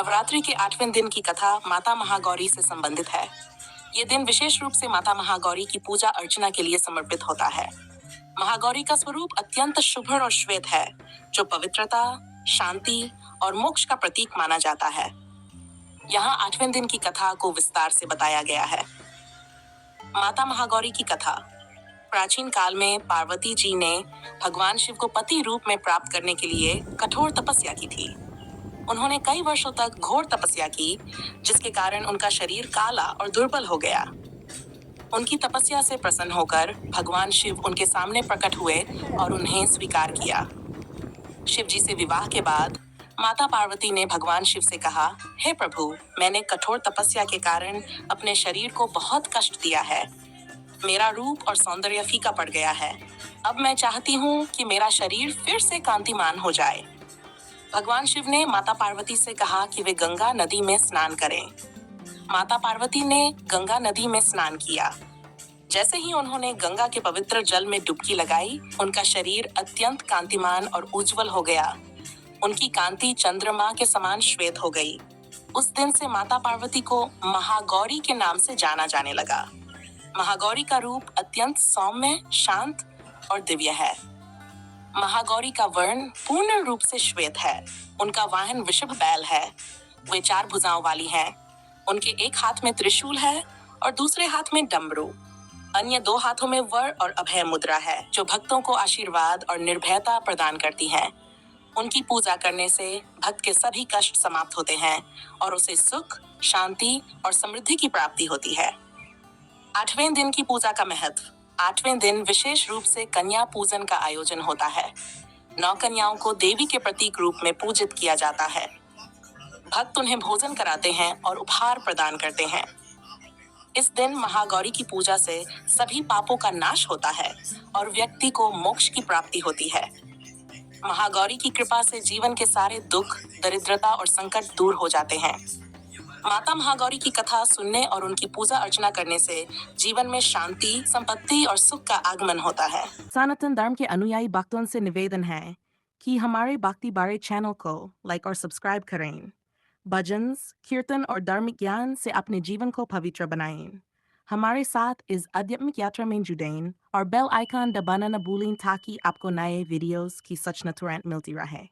नवरात्रि के 8वें दिन की कथा माता महागौरी से संबंधित है। ये दिन विशेष रूप से माता महागौरी की पूजा अर्चना के लिए समर्पित होता है। महागौरी का स्वरूप अत्यंत शुभ और श्वेत है, जो पवित्रता, शांति और मोक्ष का प्रतीक माना जाता है। यहाँ 8वें दिन की कथा को विस्तार से बताया गया है। माता महागौरी की कथा। प्राचीन काल में पार्वती जी ने भगवान शिव को पति रूप में प्राप्त करने के लिए कठोर तपस्या की थी। उन्होंने कई वर्षों तक घोर तपस्या की, जिसके कारण उनका शरीर काला और दुर्बल हो गया। उनकी तपस्या से प्रसन्न होकर भगवान शिव उनके सामने प्रकट हुए और उन्हें स्वीकार किया। शिव जी से विवाह के बाद माता पार्वती ने भगवान शिव से कहा, हे प्रभु, मैंने कठोर तपस्या के कारण अपने शरीर को बहुत कष्ट दिया है। मेरा रूप और सौंदर्य फीका पड़ गया है। अब मैं चाहती हूँ कि मेरा शरीर फिर से कांतिमान हो जाए। भगवान शिव ने माता पार्वती से कहा कि वे गंगा नदी में स्नान करें। माता पार्वती ने गंगा नदी में स्नान किया। जैसे ही उन्होंने गंगा के पवित्र जल में डुबकी लगाई, उनका शरीर अत्यंत कांतिमान और उज्जवल हो गया। उनकी कांति चंद्रमा के समान श्वेत हो गई। उस दिन से माता पार्वती को महागौरी के नाम से जाना जाने लगा। महागौरी का रूप अत्यंत सौम्य, शांत और दिव्य है। महागौरी का वर्ण पूर्ण रूप से श्वेत है। उनका वाहन वृषभ बैल है। वे 4 भुजाओं वाली हैं। उनके एक हाथ में त्रिशूल है और दूसरे हाथ में डमरू। अन्य 2 हाथों में वर और अभय मुद्रा है, जो भक्तों को आशीर्वाद और निर्भयता प्रदान करती है। उनकी पूजा करने से भक्त के सभी कष्ट समाप्त होते हैं और उसे सुख, शांति और समृद्धि की प्राप्ति होती है। 8वें दिन की पूजा का महत्व। 8वें दिन विशेष रूप से कन्या पूजन का आयोजन होता है। 9 कन्याओं को देवी के प्रतीक रूप में पूजित किया जाता है। भक्त उन्हें भोजन कराते हैं और उपहार प्रदान करते हैं। इस दिन महागौरी की पूजा से सभी पापों का नाश होता है और व्यक्ति को मोक्ष की प्राप्ति होती है। महागौरी की कृपा से जीवन के सारे दुख, दरिद्रता और संकट दूर हो जाते हैं। माता महागौरी की कथा सुनने और उनकी पूजा अर्चना करने से जीवन में शांति, संपत्ति और सुख का आगमन होता है। सनातन धर्म के अनुयायी भक्तों से निवेदन है कि हमारे भक्ति बारे चैनल को लाइक और सब्सक्राइब करें। भजन, कीर्तन और धार्मिक ज्ञान से अपने जीवन को पवित्र बनाएं। हमारे साथ इस आध्यात्मिक यात्रा में जुड़ें और बेल आइकन दबाना न भूलें ताकि आपको नए वीडियोस की सूचना तुरंत मिलती रहे।